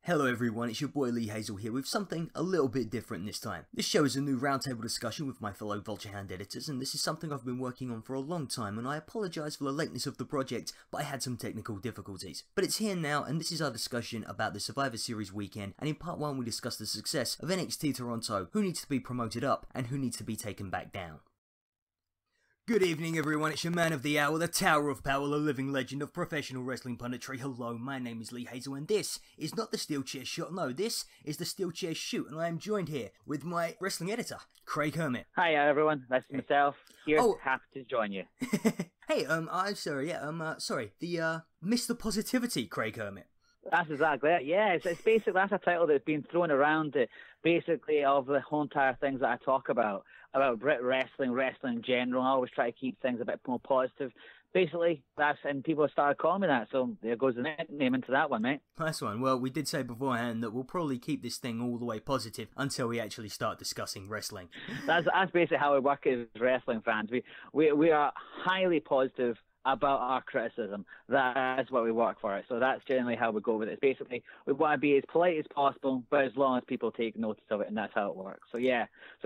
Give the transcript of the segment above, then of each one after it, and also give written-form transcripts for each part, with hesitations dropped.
Hello everyone, it's your boy Lee Hazel here with something a little bit different this time. This show is a new roundtable discussion with my fellow Vulture Hand editors, and this is something I've been working on for a long time, and I apologise for the lateness of the project, but I had some technical difficulties. But it's here now, and this is our discussion about the Survivor Series weekend, and in part 1 we discuss the success of NXT Toronto, who needs to be promoted up, and who needs to be taken back down. Good evening everyone, it's your man of the hour, the Tower of Power, the living legend of professional wrestling punditry. Hello, my name is Lee Hazel, and this is not the SteelChair shot, no, this is the SteelChair shoot, and I am joined here with my wrestling editor, Craig Hermit. Hi everyone, that's myself, here, happy to join you. Hey, I'm sorry, the Mr. Positivity, Craig Hermit. That's exactly it, yeah, it's basically, that's a title that's been thrown around, basically, of the whole entire things that I talk about Brit wrestling in general. I always try to keep things a bit more positive. Basically, and people started calling me that, so there goes the name into that one, mate. Nice one. Well, we did say beforehand that we'll probably keep this thing all the way positive until we actually start discussing wrestling. That's basically how we work as wrestling fans. We are highly positive about our criticism. That's what we work for it. So that's generally how we go with it. It's basically, we want to be as polite as possible, but as long as people take notice of it, and that's how it works. So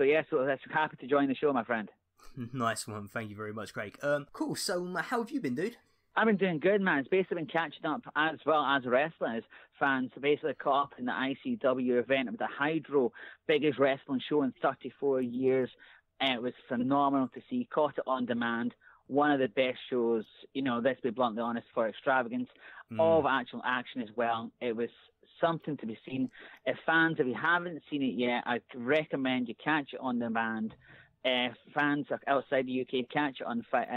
that's happy to join the show, my friend. Nice one. Thank you very much, Craig. Cool. So how have you been, dude? I've been doing good, man. It's basically been catching up as well as wrestling fans. Basically caught up in the ICW event of the Hydro, biggest wrestling show in 34 years. And it was phenomenal to see. Caught it on demand. One of the best shows, let's be bluntly honest, for extravagance of actual action as well. It was something to be seen. If you haven't seen it yet, I recommend you catch it on demand. Fans outside the UK, catch it on Fight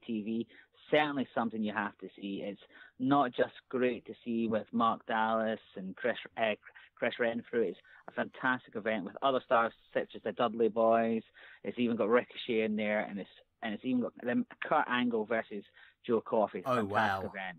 TV. Certainly something you have to see. It's not just great to see with Mark Dallas and Chris Renfrew. It's a fantastic event with other stars such as the Dudley Boys. It's even got Ricochet in there, and it's even got Kurt Angle versus Joe Coffey. Oh, wow. Event.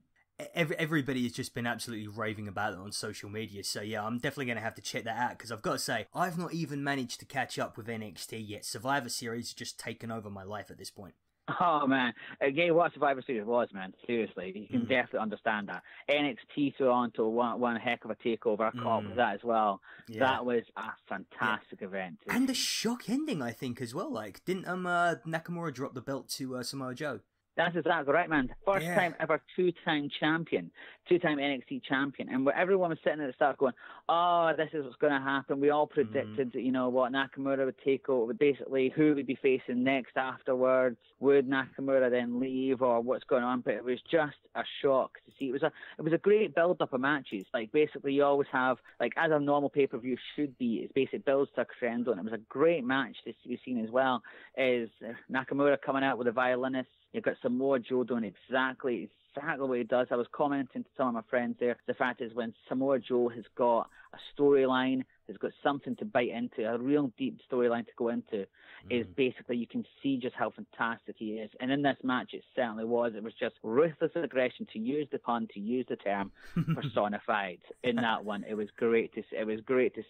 Everybody has just been absolutely raving about it on social media, so yeah, I'm definitely going to have to check that out, because I've got to say, I've not even managed to catch up with NXT yet. Survivor Series has just taken over my life at this point. Oh, man. Again, what Survivor Series was, man. Seriously. You can definitely understand that. NXT Toronto, one heck of a takeover. I caught up with that as well. Yeah. That was a fantastic event. And a shock ending, I think, as well. Like, didn't Nakamura drop the belt to Samoa Joe? That's exactly right, man. First time ever two-time NXT champion. And where everyone was sitting at the start going, oh, this is what's going to happen. We all predicted that, Nakamura would take over, basically who would be facing next afterwards. Would Nakamura then leave, or what's going on? But it was just a shock to see. It was a great build-up of matches. Like, basically, you always have, like, as a normal pay-per-view should be, it's basically builds to a crescendo. And it was a great match to be seen as well. Is Nakamura coming out with a violinist. You've got Samoa Joe doing exactly what he does. I was commenting to some of my friends there. The fact is, when Samoa Joe has got a storyline, has got something to bite into, a real deep storyline to go into, is basically you can see just how fantastic he is. And in this match, it certainly was. It was just ruthless aggression, to use the pun, to use the term, personified in that one. It was great to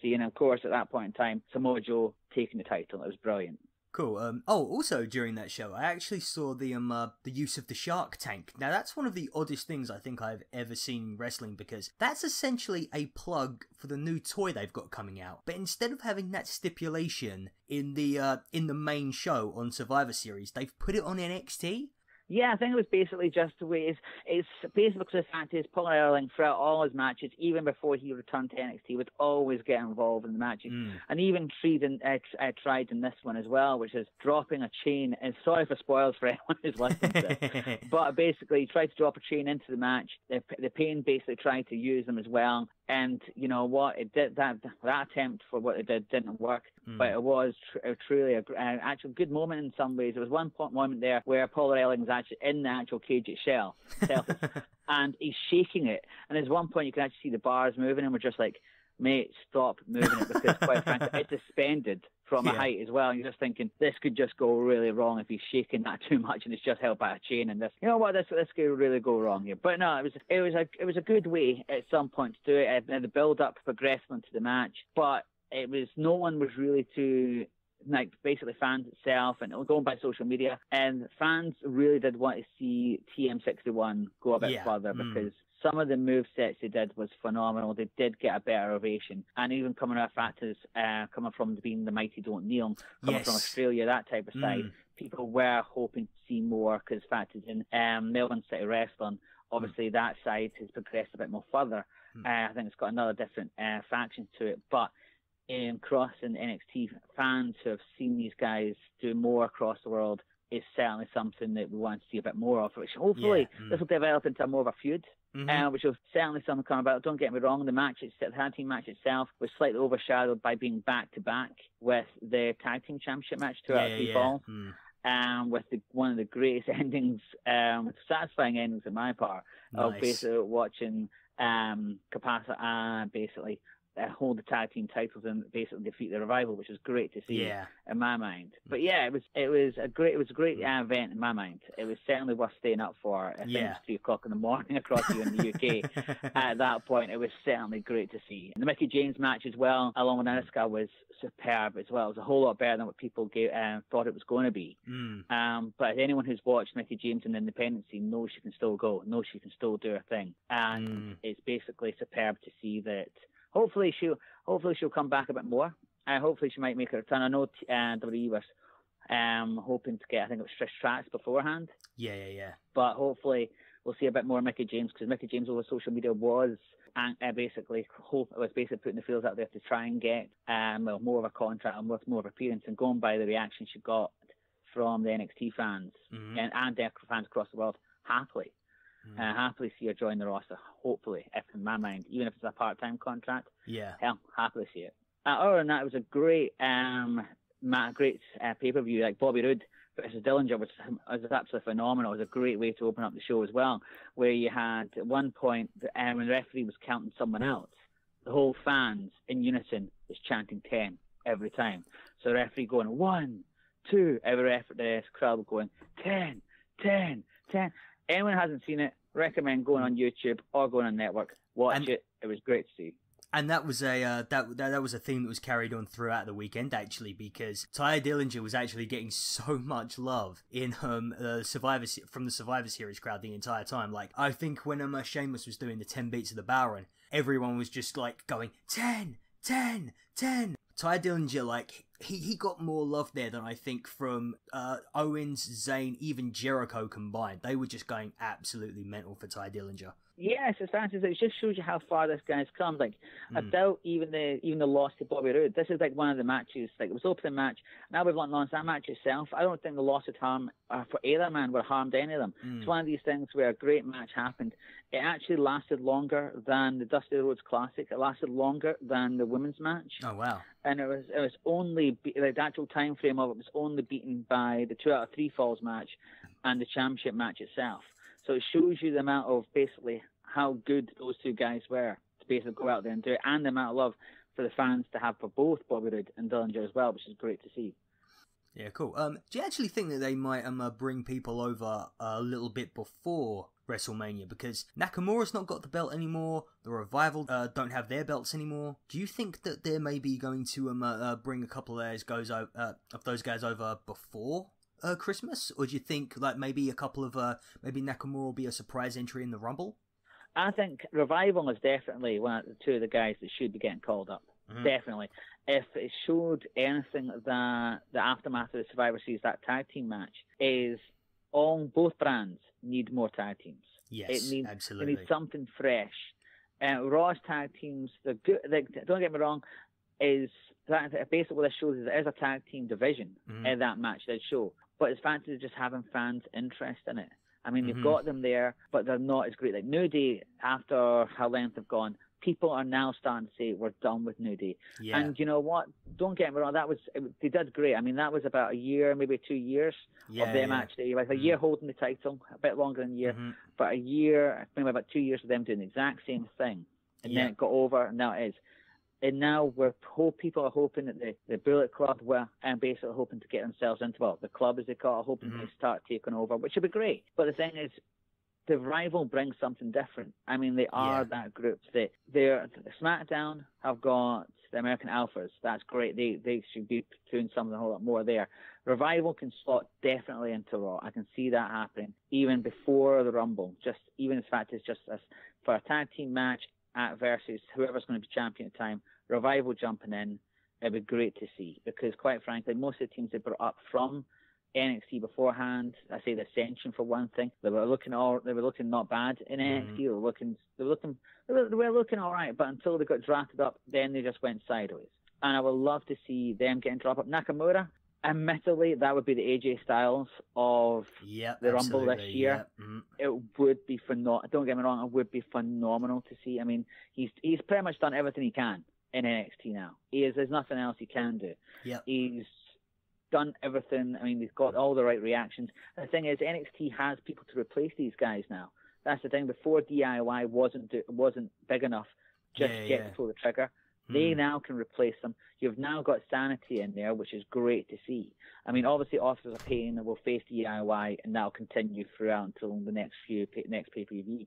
see. And of course, at that point in time, Samoa Joe taking the title. It was brilliant. Cool. Also during that show, I actually saw the use of the shark tank. Now that's one of the oddest things I think I've ever seen in wrestling, because that's essentially a plug for the new toy they've got coming out. But instead of having that stipulation in the main show on Survivor Series, they've put it on NXT. Yeah, I think it was basically just the way it's basically because the fact is Paul Ellering throughout all his matches, even before he returned to NXT, would always get involved in the matches, and even tried in this one as well, which is dropping a chain. And sorry for spoilers for anyone who's listening to this, but basically he tried to drop a chain into the match. The Pain basically tried to use them as well. And you know what? It did that attempt for what it did didn't work, but it was truly an actual good moment in some ways. There was one moment there where Paul Ellering was actually in the actual cage itself, and he's shaking it. And there's one point you can actually see the bars moving, and we're just like, mate, stop moving it, because quite frankly, it's suspended from a height as well. And you're just thinking, this could just go really wrong if he's shaking that too much and it's just held by a chain. And this could really go wrong here. But no, it was a good way at some point to do it. And the build up progressed into the match, but no one was really too like basically fans itself and going by social media, and fans really did want to see TM61 go a bit further because some of the movesets they did was phenomenal. They did get a better ovation, and even coming out of factors, coming from being the Mighty Don't Kneel, coming from Australia, that type of side, people were hoping to see more because factors in Melbourne City Wrestling, obviously that side has progressed a bit more further. I think it's got another different faction to it, but in crossing NXT, fans who have seen these guys do more across the world is certainly something that we want to see a bit more of, which hopefully this will develop into more of a feud, which will certainly something come about. Don't get me wrong, the tag team match itself was slightly overshadowed by being back-to-back with the tag team championship match, 2 out of 3 falls, with one of the greatest endings, satisfying endings on my part, of basically watching Capasa basically hold the tag team titles and basically defeat the Revival, which was great to see in my mind. But it was a great event in my mind. It was certainly worth staying up for. I think it was 3 o'clock in the morning across here in the UK. At that point, it was certainly great to see. And the Mickey James match as well, along with Aniska, was superb as well. It was a whole lot better than what people thought it was going to be. But anyone who's watched Mickey James in the independent scene knows she can still go, knows she can still do her thing. And it's basically superb to see that. Hopefully she'll come back a bit more. Hopefully she might make a return. I know WWE was hoping to get, I think it was Trish Stratus beforehand. Yeah. But hopefully we'll see a bit more of Mickey James, because Mickey James over social media was basically putting the feelers out there to try and get more of a contract and more of an appearance, and going by the reaction she got from the NXT fans and their fans across the world, happily see her join the roster, hopefully, if in my mind, even if it's a part-time contract. Hell, happily see it. Other than that, it was a great pay-per-view, like Bobby Roode versus Dillinger was absolutely phenomenal. It was a great way to open up the show as well, where you had at one point, when the referee was counting someone else, the whole fans in unison was chanting 10 every time. So the referee going 1, 2, the crowd going 10, 10, 10. Anyone who hasn't seen it, recommend going on YouTube or going on Network. Watch it. It was great to see. And that was that was a theme that was carried on throughout the weekend, actually, because Taya Dillinger was actually getting so much love in from the Survivor Series crowd the entire time. Like, I think when Sheamus was doing the 10 beats of the Bowen, everyone was just like going 10, 10, 10. Taya Dillinger, like, he got more love there than I think from Owens, Zayn, even Jericho combined. They were just going absolutely mental for Taya Dillinger. Yes, it just shows you how far this guy's come. Like, I doubt even the loss to Bobby Roode. This is like one of the matches. Like, it was opening match. Now we've launched that match itself. I don't think the loss would harm for either man would harmed any of them. It's one of these things where a great match happened. It actually lasted longer than the Dusty Rhodes Classic. It lasted longer than the women's match. Oh wow! And it was only the actual time frame of it was only beaten by the 2 out of 3 falls match and the championship match itself. So it shows you the amount of basically how good those 2 guys were to basically go out there and do it, and the amount of love for the fans to have for both Bobby Roode and Dillinger as well, which is great to see. Yeah, cool. Do you actually think that they might bring people over a little bit before WrestleMania? Because Nakamura's not got the belt anymore. The Revival don't have their belts anymore. Do you think that they're maybe going to bring a couple of those guys over before Christmas, or do you think like maybe a couple of maybe Nakamura will be a surprise entry in the Rumble? I think Revival is definitely one of the 2 of the guys that should be getting called up. Definitely. If it showed anything, that the aftermath of the Survivor Series, that tag team match, is both brands need more tag teams. Yes, absolutely. It needs something fresh. Raw's tag teams, they're good. Don't get me wrong, is that basically what this shows is there is a tag team division in that match, that show. But it's fact of just having fans' interest in it. I mean, you've got them there, but they're not as great. Like New Day, after how length have gone, people are now starting to say we're done with New Day. Yeah. And you know what? Don't get me wrong. They did great. I mean, that was about a year, maybe 2 years of them actually. Like a year holding the title, a bit longer than a year, but a year, maybe about 2 years of them doing the exact same thing, and then it got over, and now it is. And now people are hoping that the Bullet Club and basically hoping to get themselves into the club, as they call it, hoping they start taking over, which would be great. But the thing is, the Rival brings something different. I mean, they are that group. SmackDown have got the American Alphas. That's great. They should be doing something a whole lot more there. Revival can slot definitely into Raw. I can see that happening even before the Rumble. Just even in fact, it's just for a tag team match versus whoever's going to be champion at the time. Revival jumping in, it'd be great to see, because quite frankly, most of the teams they brought up from NXT beforehand, I say the Ascension for one thing, they were looking not bad in NXT. They were looking all right, but until they got drafted up, then they just went sideways. And I would love to see them getting dropped up. Nakamura, admittedly, that would be the AJ Styles of the Rumble this year. It would be phenomenal. Don't get me wrong, it would be phenomenal to see. I mean, he's pretty much done everything he can in NXT now. There's nothing else he can do. He's done everything. I mean, he's got all the right reactions. And the thing is, NXT has people to replace these guys now. That's the thing. Before DIY wasn't big enough just yet to pull the trigger. They now can replace them. You've now got Sanity in there, which is great to see. I mean, obviously, Authors of Pain will face DIY, and that'll continue throughout until the next pay-per-view.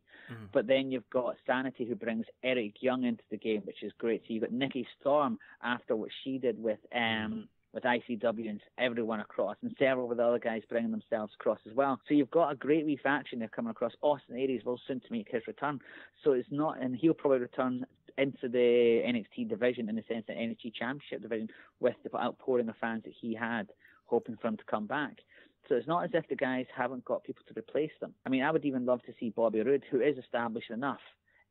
But then you've got Sanity, who brings Eric Young into the game, which is great. So you've got Nikki Storm after what she did with ICW and everyone across, and several of the other guys bringing themselves across as well. So you've got a great wee faction there coming across. Austin Aries will soon to make his return. So it's not, and he'll probably return into the NXT division, in the sense that NXT Championship division, with the outpouring of fans that he had, hoping for him to come back. So it's not as if the guys haven't got people to replace them. I mean, I would even love to see Bobby Roode, who is established enough,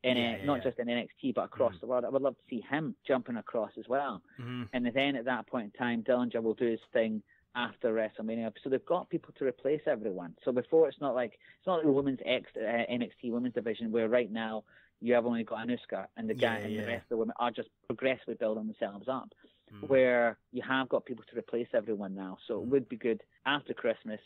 not just in NXT, but across the world. I would love to see him jumping across as well. And then at that point in time, Dillinger will do his thing after WrestleMania. So they've got people to replace everyone. So before, it's not like the women's NXT women's division, where right now you have only got Anuska, and the rest of the women are just progressively building themselves up. Where you have got people to replace everyone now. So it would be good after Christmas,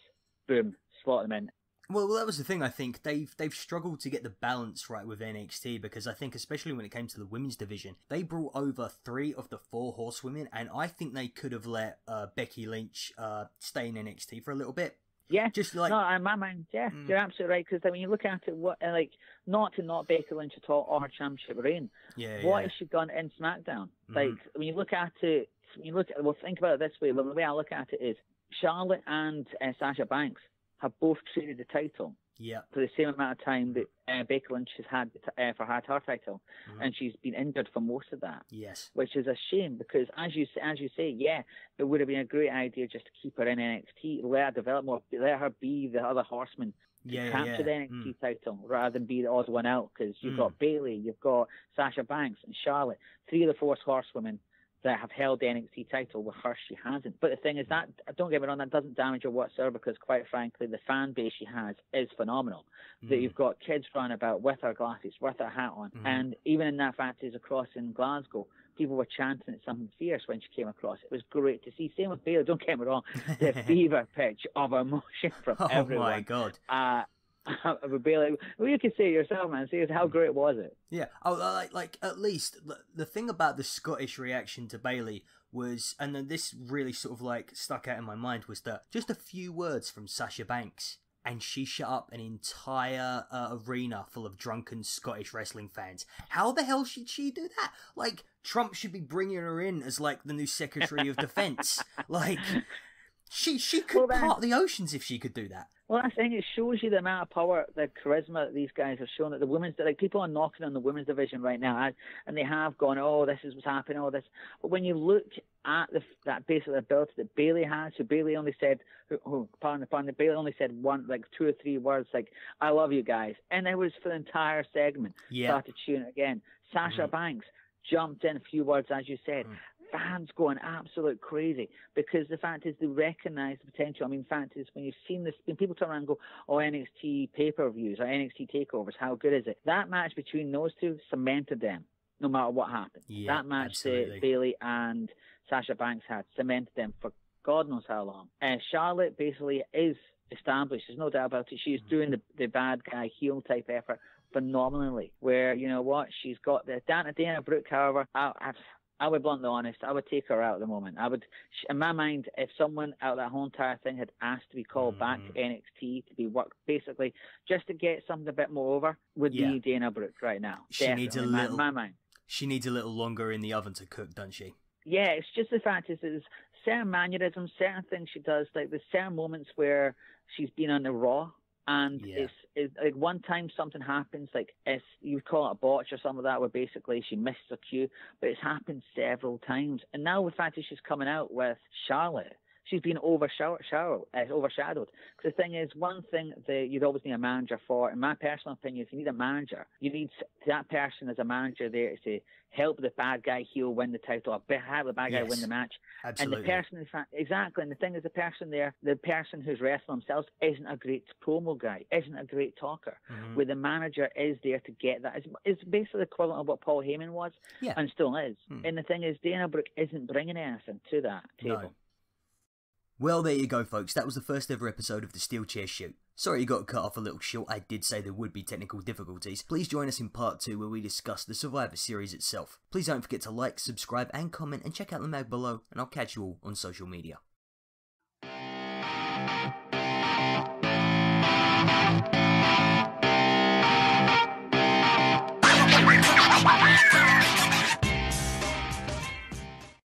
boom, slot them in. Well, that was the thing. I think they've struggled to get the balance right with NXT, because I think, especially when it came to the women's division, they brought over 3 of the 4 horsewomen, and I think they could have let Becky Lynch stay in NXT for a little bit. Yeah, just like, no, in my mind, you're absolutely right. Because I mean, you look at it, not Becky Lynch at all, or her championship reign. What has she done in SmackDown? Like, when you look at it, think about it this way. The way I look at it is, Charlotte and Sasha Banks have both traded the title for the same amount of time that Becky Lynch has had her title, and she's been injured for most of that. Which is a shame, because as you say, it would have been a great idea just to keep her in NXT, let her develop more, let her be the other horseman to capture the NXT title rather than be the odd one out. Because you've got Bayley, you've got Sasha Banks and Charlotte, 3 of the 4 horsewomen that have held the NXT title. With her, she hasn't. But the thing is, that, don't get me wrong, that doesn't damage her whatsoever, because quite frankly, the fan base she has is phenomenal. That you've got kids running about with her glasses, with her hat on, and even in that factories across in Glasgow, people were chanting at something fierce when she came across. It was great to see. Same with Bayley, don't get me wrong, the fever pitch of emotion from everyone. Oh my God. Bayley, well, you can say it yourself, man. See how great was it? Yeah. Oh, like at least the thing about the Scottish reaction to Bayley was, and then this really sort of like stuck out in my mind, was that just a few words from Sasha Banks, and she shut up an entire arena full of drunken Scottish wrestling fans. How the hell should she do that? Like, Trump should be bringing her in as like the new Secretary of Defense. Like, she could part the oceans if she could do that. Well, I think it shows you the amount of power, the charisma that these guys have shown. That the women's, like, people are knocking on the women's division right now, and they have gone, oh, this is what's happening, all this. But when you look at that basic ability that Bayley has, so Bayley only said, pardon the pun, Bayley only said 2 or 3 words, like, I love you guys. And it was for the entire segment. Started cheering again. Sasha Banks jumped in a few words, as you said. Fans going absolute crazy, because the fact is they recognise the potential. I mean, the fact is, when you've seen this, when people turn around and go, oh, NXT pay-per-views or NXT takeovers, how good is it? That match between those 2 cemented them, no matter what happened. That match that Bayley and Sasha Banks had cemented them for God knows how long. Charlotte basically is established, there's no doubt about it. She's doing the bad guy heel type effort phenomenally, where, you know what, she's got the Dana Brooke, however, I would bluntly honest, I would take her out at the moment. I would, in my mind, if someone out of that whole entire thing had asked to be called back to NXT to be worked, basically just to get something a bit more over, would be Dana Brooke right now. She needs a little. In my mind. She needs a little longer in the oven to cook, doesn't she? Yeah, it's just the fact is there's certain mannerisms, certain things she does, like there's certain moments where she's been on the Raw, and it's like one time something happens, like you would call it a botch or something like that, where basically she missed her cue, but it's happened several times. And now the fact is she's coming out with Charlotte, she's been overshadowed. Because the thing is, one thing that you'd always need a manager for, in my personal opinion, if you need a manager, you need that person as a manager there to help the bad guy heel win the title, or help the bad guy win the match. Absolutely. And the person, exactly, and the thing is, the person who's wrestling themselves isn't a great promo guy, isn't a great talker, where the manager is there to get that. It's basically the equivalent of what Paul Heyman was, and still is. And the thing is, Dana Brooke isn't bringing anything to that table. No. Well, there you go, folks. That was the first ever episode of the SteelChair shoot. Sorry you got cut off a little short. I did say there would be technical difficulties. Please join us in part 2 where we discuss the Survivor Series itself. Please don't forget to like, subscribe and comment, and check out the mag below, and I'll catch you all on social media.